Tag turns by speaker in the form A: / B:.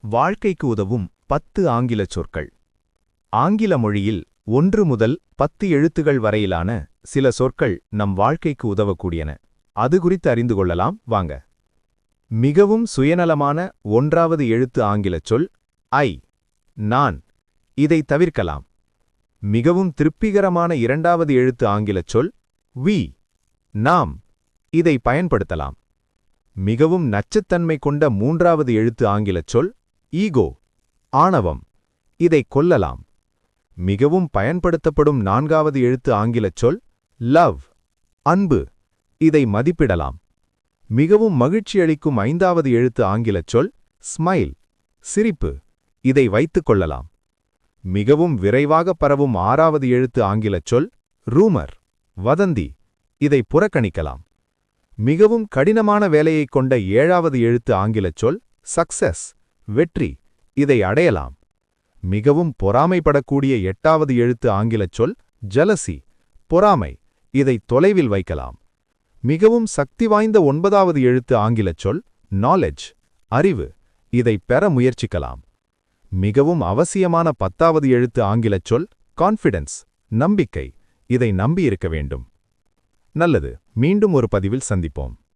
A: வாழ்க்கைக்கு உதவும் 10 ஆங்கிலச் சொற்கள். ஆங்கில மொழியில் 1 முதல் 10 எழுத்துகள் வரையிலான சில சொற்கள் நம் வாழ்க்கைக்கு உதவக்கூடியன. அது குறித்து அறிந்து கொள்ளலாம் வாங்க. மிகவும் சுயநலமான 1வது எழுத்து ஆங்கிலச் சொல் ஐ. நான். இதை தவிர்க்கலாம். மிகவும் திருப்திகரமான 2வது எழுத்து ஆங்கிலச் சொல் வி. நாம். இதை பயன்படுத்தலாம். மிகவும் நச்சுத்தன்மை கொண்ட 3வது எழுத்து ஆங்கிலச் சொல் ஈகோ. ஆணவம். இதை கொல்லலாம். மிகவும் பயன்படுத்தப்படும் 4வது எழுத்து ஆங்கிலச் சொல் லவ். அன்பு. இதை மதிப்பிடலாம். மிகவும் மகிழ்ச்சியளிக்கும் 5வது எழுத்து ஆங்கிலச் சொல் ஸ்மைல். சிரிப்பு. இதை வைத்துக் கொள்ளலாம். மிகவும் விரைவாக பரவும் 6வது எழுத்து ஆங்கிலச் சொல் ரூமர். வதந்தி. இதை புறக்கணிக்கலாம். மிகவும் கடினமான வேலையைக் கொண்ட 7வது எழுத்து ஆங்கிலச் சொல் சக்சஸ். வெற்றி. இதை அடையலாம். மிகவும் பொறாமைப்படக்கூடிய 8வது எழுத்து ஆங்கிலச் சொல் ஜலசி. பொறாமை. இதை தொலைவில் வைக்கலாம். மிகவும் சக்தி வாய்ந்த 9வது எழுத்து ஆங்கிலச் சொல் நாலெட்ஜ். அறிவு. இதை பெற முயற்சிக்கலாம். மிகவும் அவசியமான 10வது எழுத்து ஆங்கிலச் சொல் கான்ஃபிடன்ஸ். நம்பிக்கை. இதை நம்பியிருக்க வேண்டும். நல்லது. மீண்டும் ஒரு பதிவில் சந்திப்போம்.